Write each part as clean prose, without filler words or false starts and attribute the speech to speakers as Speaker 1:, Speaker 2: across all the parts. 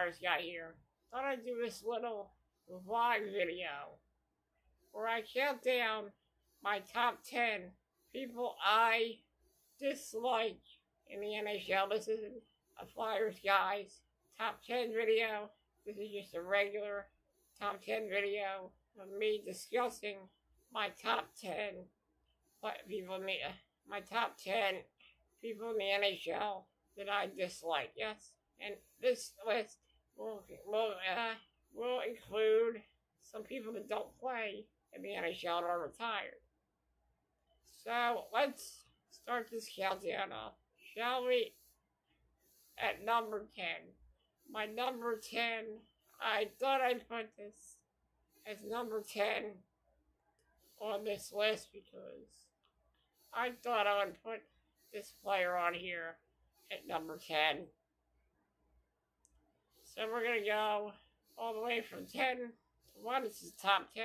Speaker 1: Flyers guy here. Thought I'd do this little vlog video where I count down my top 10 people I dislike in the NHL. This isn't a Flyers guys top 10 video. This is just a regular top 10 video of me discussing my top 10 people in my top 10 people in the NHL that I dislike. Yes, and this list will include some people that don't play in the NHL or retired. So let's start this countdown off, shall we? At number 10. My number 10, I thought I'd put this as number 10 on this list because I thought I would put this player on here at number 10. So we're going to go all the way from 10 to 1. This is top 10.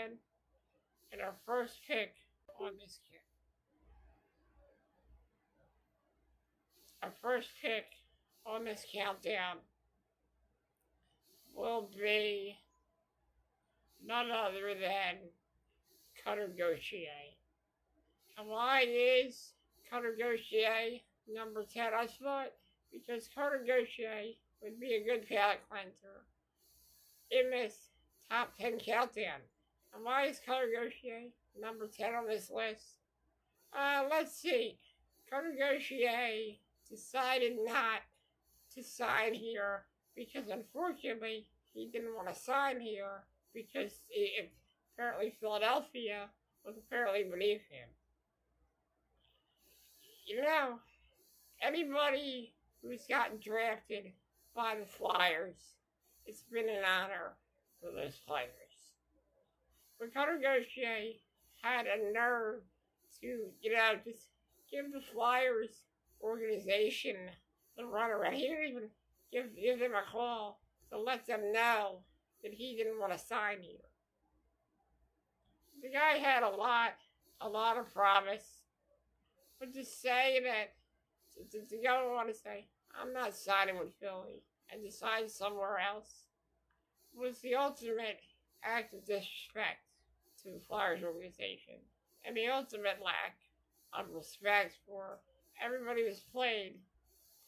Speaker 1: And our first pick on this kit. Our first pick on this countdown will be none other than Cutter Gauthier. And why is Cutter Gauthier number 10? I thought because Cutter Gauthier would be a good palate cleanser in this top 10 countdown. And why is Cutter Gauthier number 10 on this list? Let's see. Cutter Gauthier decided not to sign here because unfortunately he didn't want to sign here because apparently Philadelphia was apparently beneath him. You know, anybody who's gotten drafted by the Flyers, it's been an honor for those players. But Cutter Gauthier had a nerve to, just give the Flyers organization the runaround. He didn't even give them a call to let them know that he didn't want to sign here. The guy had a lot of promise. But to say that, to go on and say, I'm not signing with Philly, and to sign somewhere else, was the ultimate act of disrespect to the Flyers organization, and the ultimate lack of respect for everybody who's played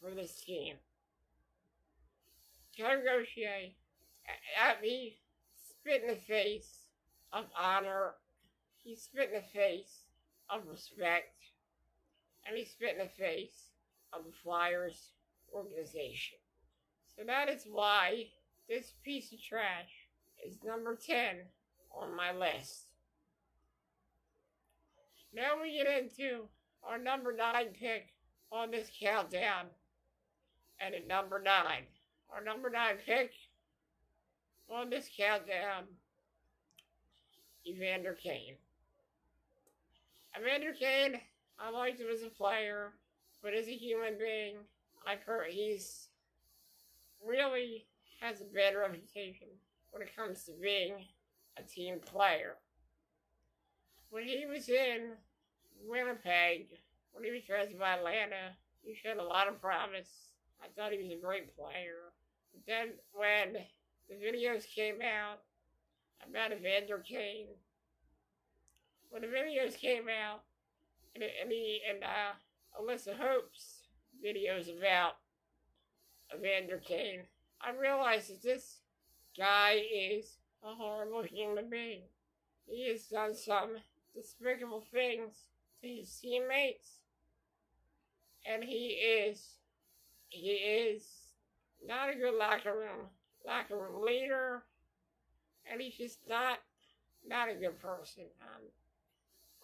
Speaker 1: for this team. Cutter Gauthier, he spit in the face of honor, he spit in the face of respect, and he spit in the face of the Flyers organization. So that is why this piece of trash is number 10 on my list. Now we get into our number 9 pick on this countdown. And at number 9, our number 9 pick on this countdown, Evander Kane. Evander Kane, I liked him as a player, but as a human being, I've heard he's really has a bad reputation when it comes to being a team player. When he was in Winnipeg, when he was drafted by Atlanta, he showed a lot of promise. I thought he was a great player. But then when the videos came out about Evander Kane, when the videos came out, and Alyssa Hope's videos about Evander Kane, I realized that this guy is a horrible human being. He has done some despicable things to his teammates, and he is not a good locker room leader, and he's just not a good person.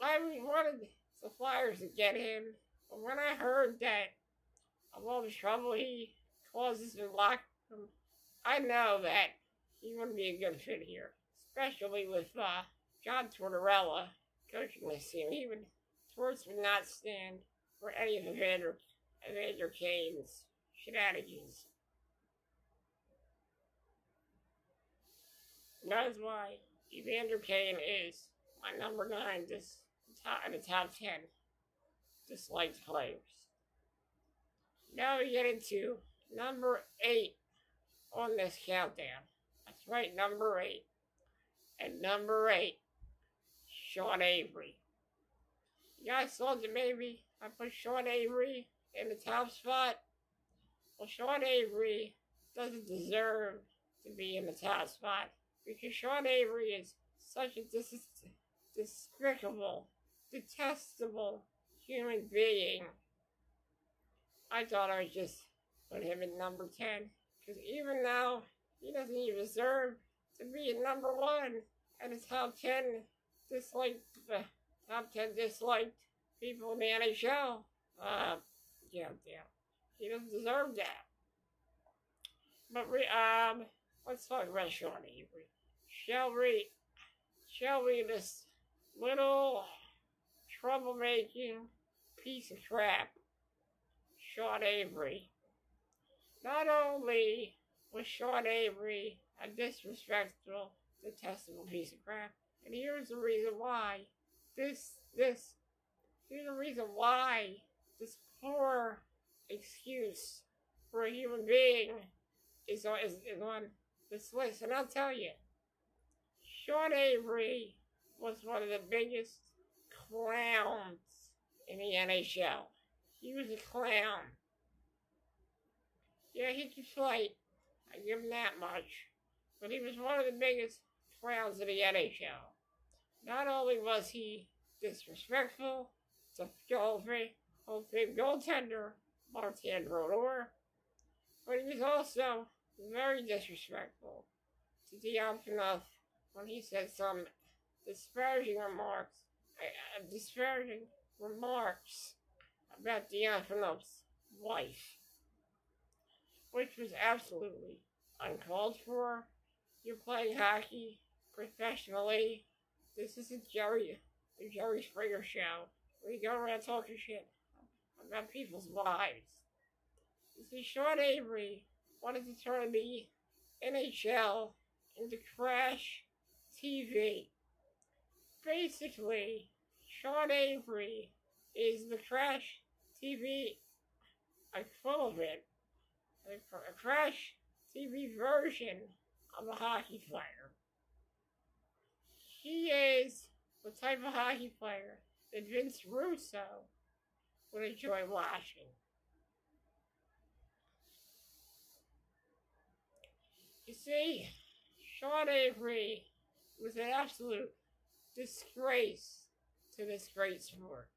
Speaker 1: I wanted the Flyers to get him, but when I heard that of all the trouble he causes in the locker room, I know that he wouldn't be a good fit here, especially with John Tortorella coaching this team. Torts would not stand for any of Evander Kane's shenanigans. That's why Evander Kane is my number 9 in the top 10 disliked players. Now we get into number 8 on this countdown. That's right, number 8. And number 8, Sean Avery. You guys thought that maybe I put Sean Avery in the top spot? Well, Sean Avery doesn't deserve to be in the top spot because Sean Avery is such a despicable, detestable human being. I thought I would just put him in number 10 because even now he doesn't even deserve to be in number 1 and the top 10 disliked people in the NHL. Yeah, he doesn't deserve that. But let's talk about Sean Avery. Shall we, this little troublemaking piece of crap, Sean Avery. Not only was Sean Avery a disrespectful, detestable piece of crap, and here's the reason why. Here's the reason why this poor excuse for a human being is on this list. And I'll tell you, Sean Avery was one of the biggest clowns in the NHL. He was a clown. Yeah, he could fight. I give him that much. But he was one of the biggest clowns in the NHL. Not only was he disrespectful to Hall of Fame goaltender Martin Brodeur, but he was also very disrespectful to Dion Phaneuf when he said some disparaging remarks about Dion Phaneuf's wife, which was absolutely uncalled for. You're playing hockey professionally. This isn't the Jerry Springer show where you go around talking shit about people's wives. You see, Sean Avery wanted to turn the NHL into Crash TV. Basically, Sean Avery is the Crash TV equivalent, a Crash TV version of a hockey player. He is the type of hockey player that Vince Russo would enjoy watching. You see, Sean Avery was an absolute disgrace to this great sport.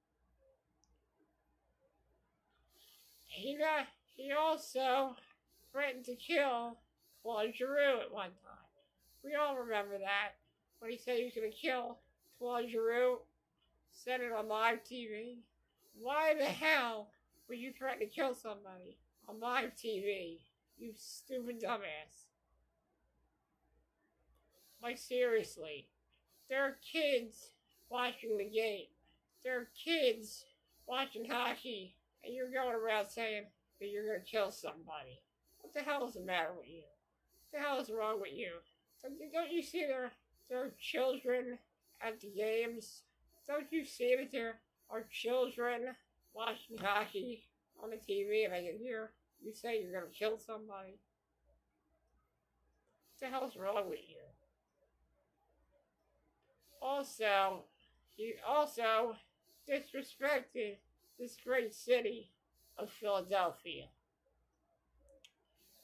Speaker 1: He also threatened to kill Claude Giroux at one time. We all remember that. When he said he was going to kill Claude Giroux, said it on live TV. Why the hell would you threaten to kill somebody on live TV? You stupid dumbass. Like, seriously. There are kids watching the game. There are kids watching hockey, and you're going around saying that you're going to kill somebody. What the hell is the matter with you? What the hell is wrong with you? Don't you see there are children at the games? Don't you see that there are children watching hockey on the TV and I can hear you say you're going to kill somebody? What the hell's wrong with you? Also, he also disrespected this great city of Philadelphia.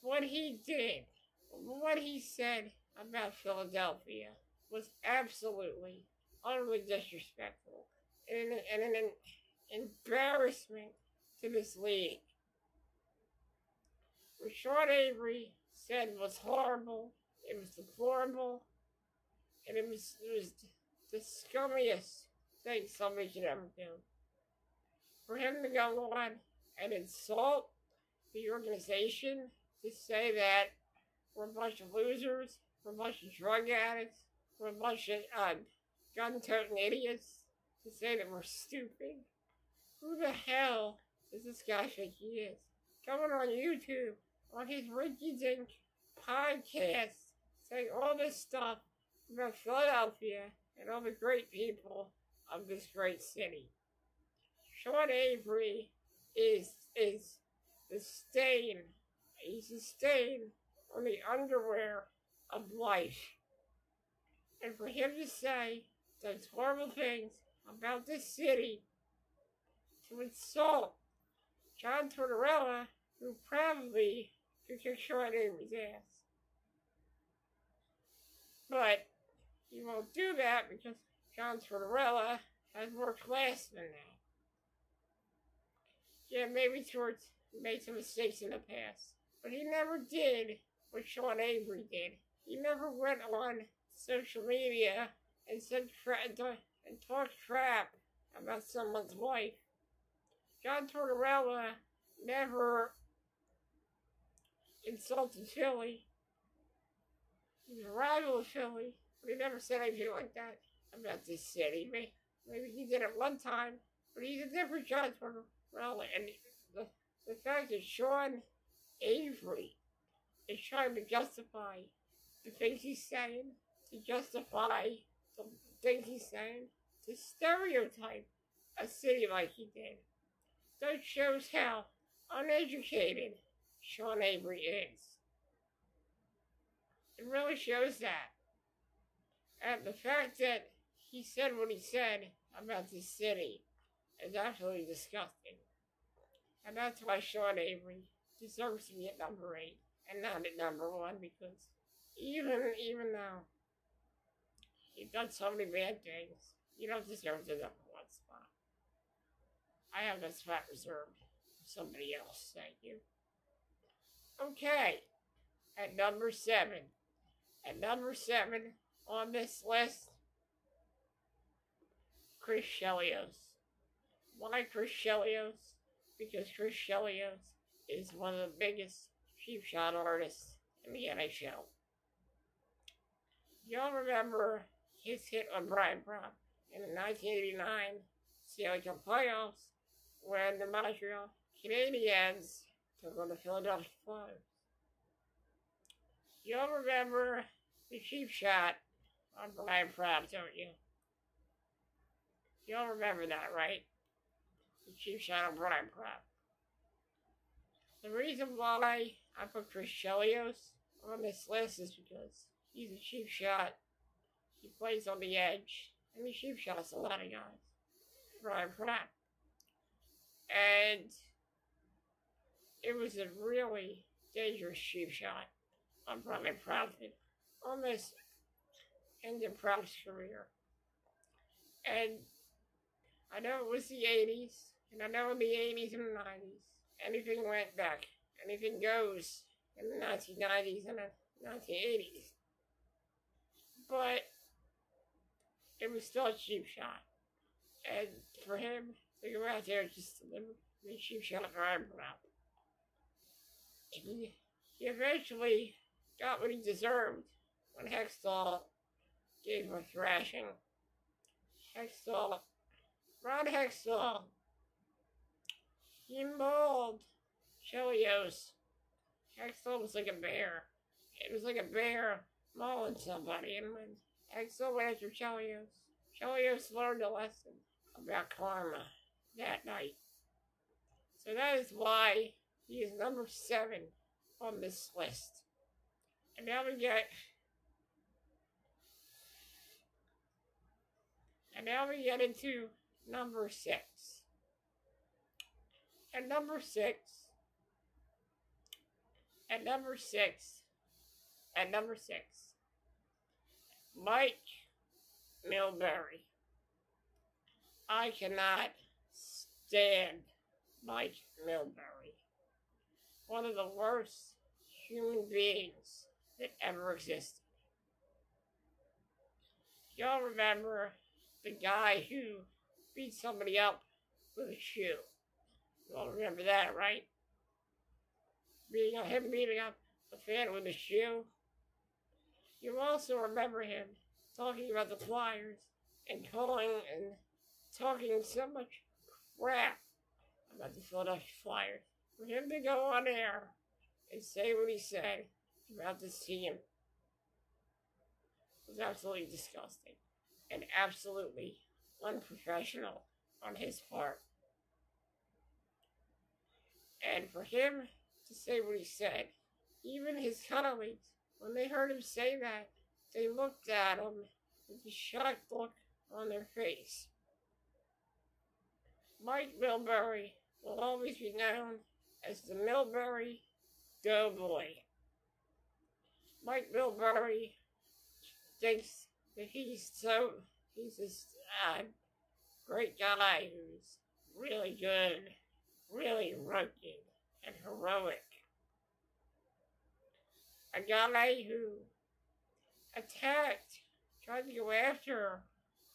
Speaker 1: What he did, what he said about Philadelphia was absolutely, utterly disrespectful and an embarrassment to this league. What Sean Avery said was horrible, it was deplorable, and it was the scummiest thing somebody should ever do. For him to go on and insult the organization, to say that we're a bunch of losers, we're a bunch of drug addicts, we're a bunch of gun-toting idiots, to say that we're stupid. Who the hell does this guy think he is? Coming on YouTube, on his Ricky Dink podcast, saying all this stuff about Philadelphia and all the great people of this great city. Sean Avery is the stain. He's a stain on the underwear of life. And for him to say those horrible things about this city, to insult John Tortorella, who probably could kick Sean Avery's ass. But he won't do that because John Tortorella has more class than that. Yeah, maybe Torts made some mistakes in the past, but he never did what Sean Avery did. He never went on social media and and talked crap about someone's wife. John Tortorella never insulted Philly. He's a rival of Philly, but he never said anything like that about this city. Maybe he did it one time, but he's a different John Tortorella. And the fact that Sean Avery is trying to justify the things he's saying, to justify the things he's saying, to stereotype a city like he did, that shows how uneducated Sean Avery is. It really shows that. And the fact that he said what he said about this city is absolutely disgusting. And that's why Sean Avery deserves to be at number 8 and not at number 1, because even though he's done so many bad things, you don't deserve the number 1 spot. I have that spot reserved for somebody else. Thank you. Okay, at number 7. At number 7 on this list, Chris Chelios. Why Chris Chelios? Because Chris Chelios is one of the biggest cheap shot artists in the NHL. Y'all remember his hit on Brian Propp in the 1989 Stanley Cup playoffs when the Montreal Canadiens took on the Philadelphia Flyers. Y'all remember the cheap shot on Brian Propp, don't you? Y'all remember that, right? The cheap shot on Brian Propp. The reason why I put Chris Chelios on this list is because he's a cheap shot. He plays on the edge, and he cheap shots a lot of guys. Brian Propp. And it was a really dangerous cheap shot on Brian Propp. Almost ended Propp's career. And I know it was the 80s, and I know in the 80s and the 90s, anything went back. Anything goes in the 1990s and the 1980s. But it was still a cheap shot. And for him to go out there and just deliver the cheap shot of Brian Propp, he eventually got what he deserved when Hextall gave him a thrashing. Ron Hextall, he mauled Chelios. Hextall was like a bear. It was like a bear mauling somebody. And when Hextall went after Chelios learned a lesson about karma that night. So that is why he is number 7 on this list. And now we get into number 6. At number 6, Mike Milbury. I cannot stand Mike Milbury. One of the worst human beings that ever existed. Y'all remember the guy who beat somebody up with a shoe? Y'all remember that, right? Him beating up a fan with a shoe. You also remember him talking about the Flyers and talking so much crap about the Philadelphia Flyers. For him to go on air and say what he said about this team was absolutely disgusting and absolutely unprofessional on his part. And for him to say what he said Even his colleagues, when they heard him say that, they looked at him with a shocked look on their face. Mike Milbury will always be known as the Milbury Doughboy. Mike Milbury thinks that he's a great guy who's really good, really rugged and heroic. A guy who attacked, tried to go after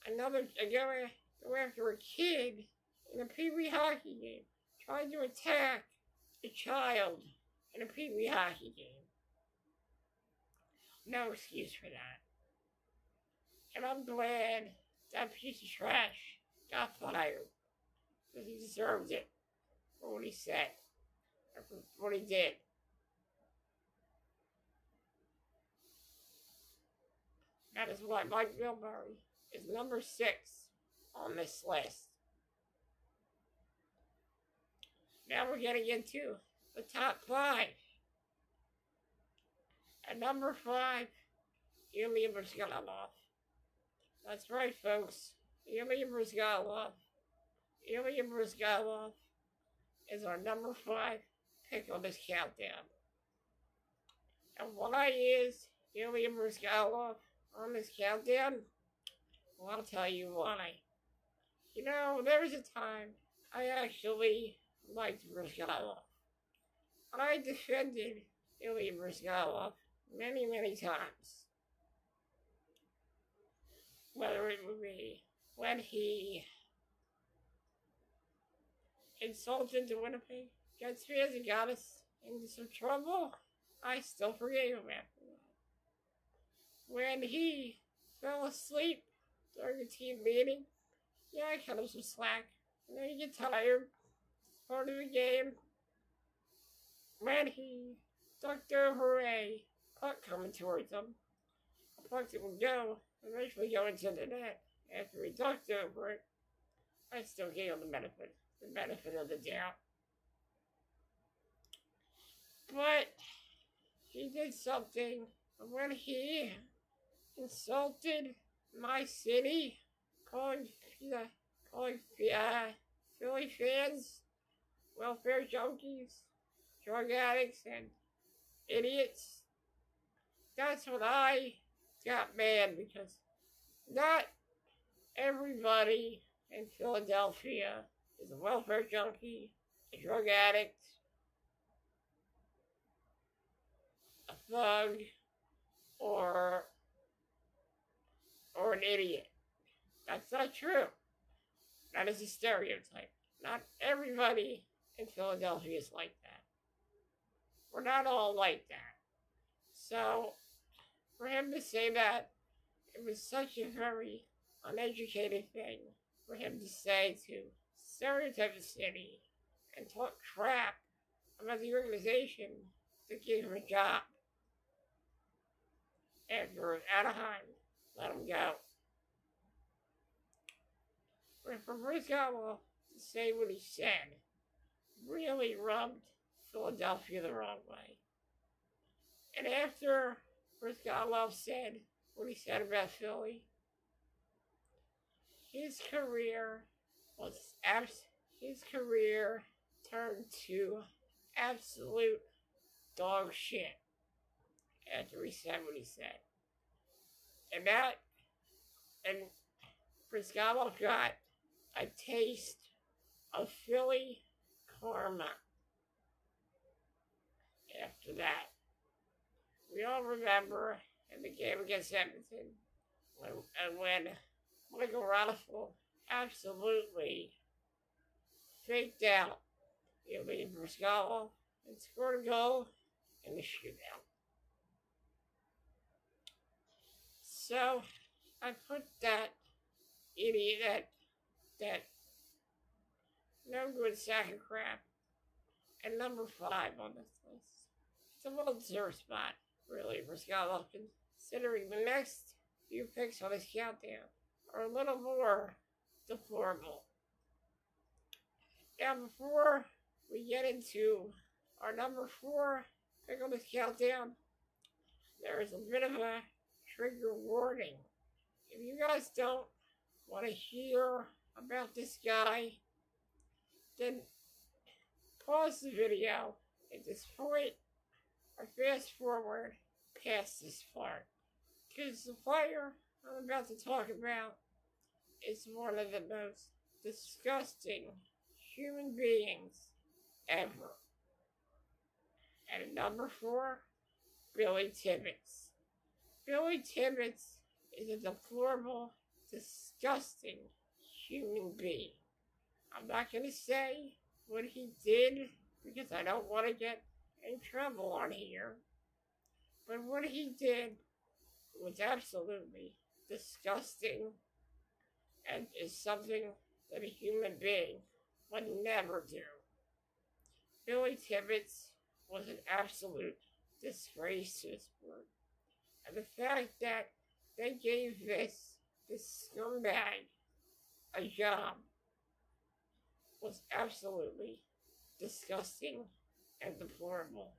Speaker 1: a kid in a Pee Wee hockey game. Tried to attack a child in a Pee Wee hockey game. No excuse for that. And I'm glad that piece of trash got fired. Because he deserved it for what he said. Or for what he did. That is why Mike Milbury is number 6 on this list. Now we're getting into the top 5. At number 5, Ilya Bryzgalov. That's right, folks. Ilya Bryzgalov. Ilya Bryzgalov is our number 5 pick on this countdown. And why is Ilya Bryzgalov on this countdown? Well, I'll tell you why. You know, there was a time I actually liked Bryzgalov. I defended Ilya Bryzgalov many, many times. Whether it would be when he insulted the Winnipeg Jets fans and got us into some trouble, I still forgave him after that. When he fell asleep during a team meeting, yeah, I cut him some slack. And then you get tired. It's part of the game. When he ducked over a puck coming towards him, a puck that would go, eventually go into the net. After he ducked over it, I still gave him the benefit of the doubt. But he did something when he insulted my city, calling Philly fans welfare junkies, drug addicts, and idiots. That's when I got mad, because not everybody in Philadelphia is a welfare junkie, a drug addict, a thug, or an idiot. That's not true. That is a stereotype. Not everybody in Philadelphia is like that. We're not all like that. So, for him to say that, it was such a very uneducated thing for him to say, to stereotype the city and talk crap about the organization that gave him a job. After Anaheim let him go. But for Bryzgalov to say what he said really rubbed Philadelphia the wrong way. And after Bryzgalov said what he said about Philly, his career turned to absolute dog shit after he said what he said. And Bryzgalov got a taste of Philly karma after that. We all remember in the game against Edmonton when Michael Rodolfo absolutely faked out Ilya Bryzgalov and scored a goal in the shootout. So I put that idiot, that no good sack of crap, at number 5 on this list. It's a well-deserved spot, really, for Bryzgalov, considering the next few picks on this countdown are a little more deplorable. Now, before we get into our number 4 pick on this countdown, there is a bit of a trigger warning. If you guys don't want to hear about this guy, then pause the video at this point or fast forward past this part. Because the player I'm about to talk about is one of the most disgusting human beings ever. And at number 4, Billy Tibbetts. Billy Tibbetts is a deplorable, disgusting human being. I'm not going to say what he did because I don't want to get in trouble on here. But what he did was absolutely disgusting and is something that a human being would never do. Billy Tibbetts was an absolute disgrace to the sport. And the fact that they gave this scumbag a job was absolutely disgusting and deplorable.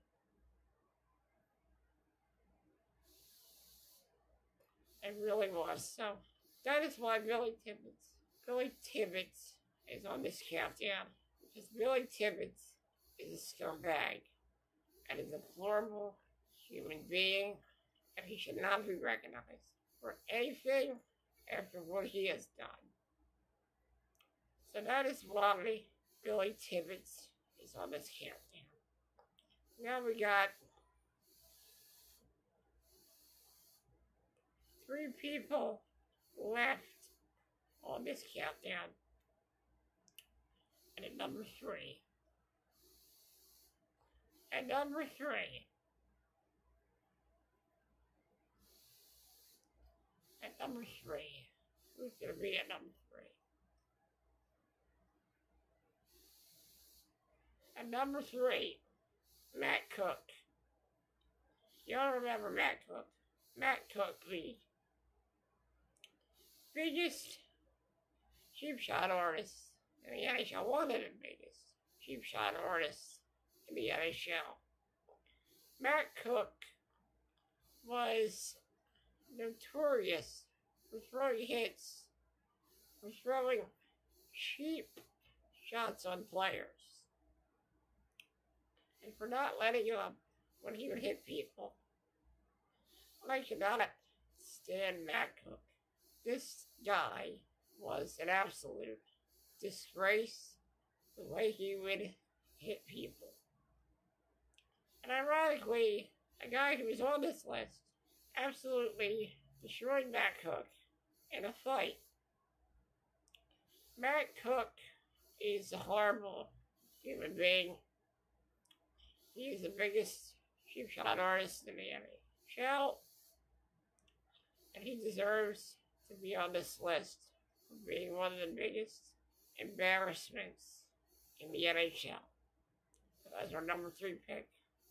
Speaker 1: It really was. So that is why Billy Tibbetts is on this countdown. Because Billy Tibbetts is a scumbag and a deplorable human being, and he should not be recognized for anything after what he has done. So that is why Billy Tibbetts is on this countdown. Now we got 3 people left on this countdown. And at number 3. At number 3. At number 3. Who's going to be at number 3? At number 3, Matt Cook. Y'all remember Matt Cook? Matt Cook, the biggest cheap shot artist in the NHL. One of the biggest cheap shot artists in the NHL. Matt Cook was notorious for throwing hits, for throwing cheap shots on players, and for not letting up when he would hit people. I cannot stand Matt Cook. This guy was an absolute disgrace the way he would hit people. And ironically, a guy who was on this list absolutely destroyed Matt Cook in a fight. Matt Cook is a horrible human being. He is the biggest cheap shot artist in the NHL, and he deserves to be on this list for being one of the biggest embarrassments in the NHL. So that's our number 3 pick,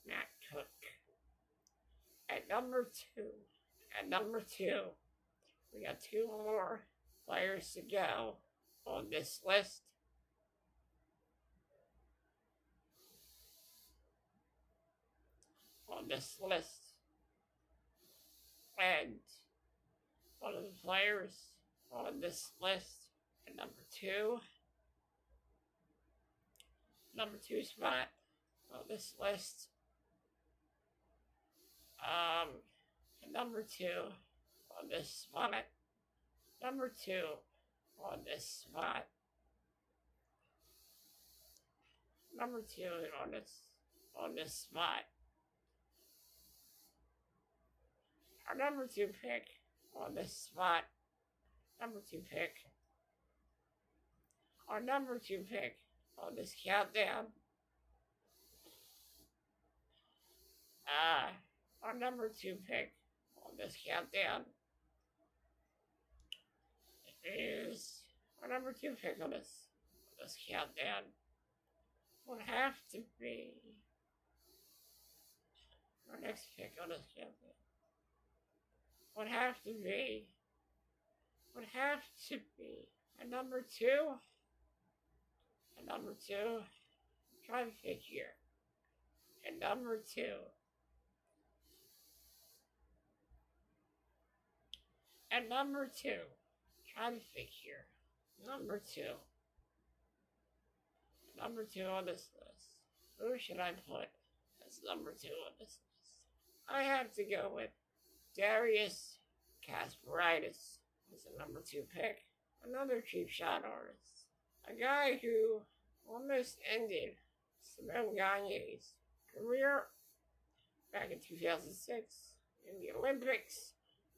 Speaker 1: Matt Cook. At number 2, we got 2 more players to go on this list. And one of the players on this list at number 2 spot on this list, at number 2 on this spot, number 2 on this spot, number 2 on this spot. Our number 2 pick on this spot, our number 2 pick on this countdown, our number 2 pick on this countdown is, our number 2 pick on this countdown would have to be, our next pick on this countdown would have to be a number 2, try to pick here, a number 2 At number 2, trying to think here. Number 2 on this list. Who should I put as number 2 on this list? I have to go with Darius Kasparaitis as the number 2 pick. Another cheap shot artist. A guy who almost ended Simone Gagne's career back in 2006 in the Olympics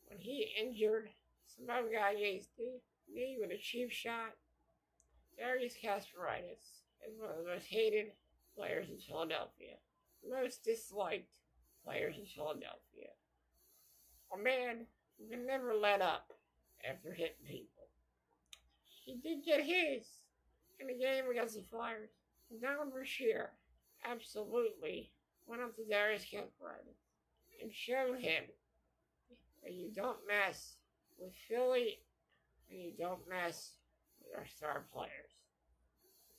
Speaker 1: when he injured Simone Gagne's knee with a cheap shot. Darius Kasparaitis is one of the most hated players in Philadelphia. The most disliked players in Philadelphia. A man who can never let up after hitting people. He did get his in the game against the Flyers. Don Brashear absolutely went up to Darius Kasparaitis and showed him that you don't mess with Philly and you don't mess with our star players.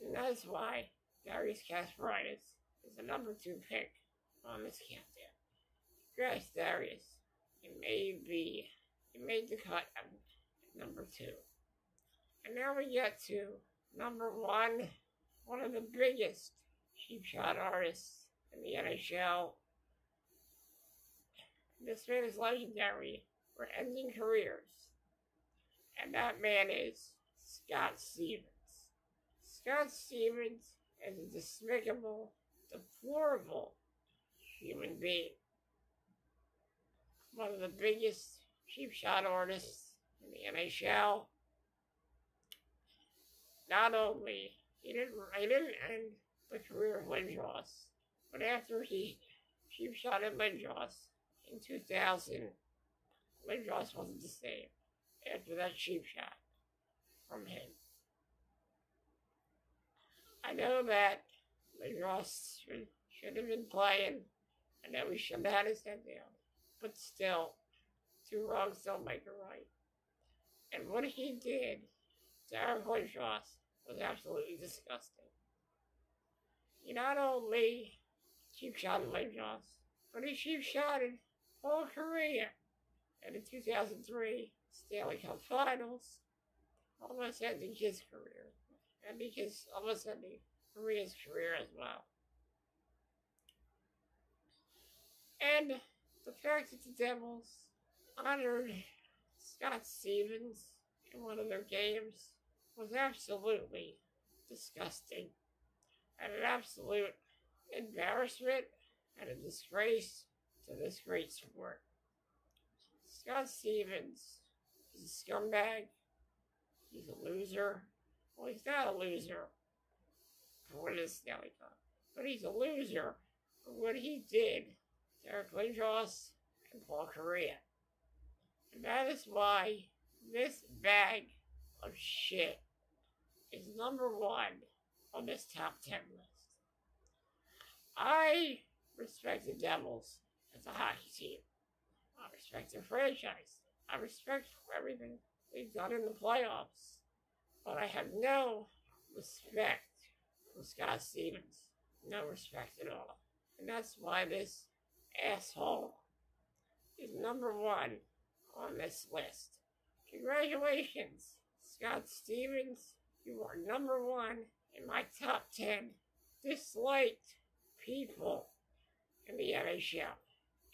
Speaker 1: And that's why Darius Kasparaitis is the number 2 pick on this countdown. Congrats, Darius. You made the cut at number 2. And now we get to number 1, one of the biggest cheap shot artists in the NHL. This man is legendary for ending careers. And that man is Scott Stevens. Scott Stevens is a despicable, deplorable human being. One of the biggest cheap shot artists in the NHL. Not only he didn't end the career of Lindros, but after he cheap shotted Lindros in 2000, Lindros wasn't the same after that cheap shot from him. I know that Lindros should have been playing. I know he should have had his head down. But still, 2 wrongs don't make a right. And what he did to Eric Lindros was absolutely disgusting. He not only cheap shotted Lindros, but he cheap shotted Paul Kariya in the 2003 Stanley Cup Finals, almost ending his career, and almost ending Kariya's career as well. And the fact that the Devils honored Scott Stevens in one of their games was absolutely disgusting and an absolute embarrassment and a disgrace to this great sport. Scott Stevens is a scumbag. He's a loser. Well, he's not a loser for winning the Stanley Cup, but he's a loser for what he did to Eric Lindros and Paul Kariya. And that is why this bag of shit is number 1 on this top 10 list. I respect the Devils as a hockey team. I respect their franchise. I respect everything they've done in the playoffs. But I have no respect for Scott Stevens. No respect at all. And that's why this asshole is number 1 on this list. Congratulations, Scott Stevens. You are number 1 in my top 10 disliked people in the NHL.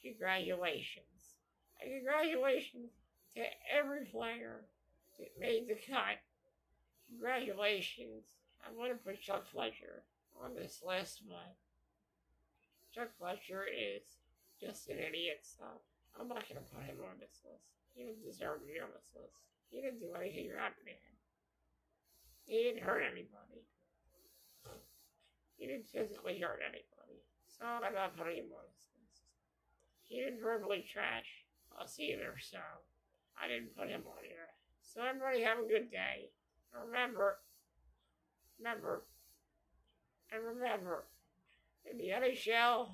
Speaker 1: Congratulations. And congratulations to every player that made the cut. Congratulations. I'm going to put Chuck Fletcher on this list, but Chuck Fletcher is just an idiot, so I'm not going to put him on this list. He doesn't deserve to be on this list. He didn't do anything wrong, man. He didn't hurt anybody. He didn't physically hurt anybody. So I'm not putting him on this list. He didn't verbally trash us either, so I didn't put him on here. So everybody have a good day. Remember, in the NHL,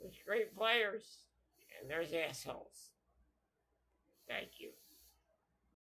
Speaker 1: there's great players, and there's assholes. Thank you.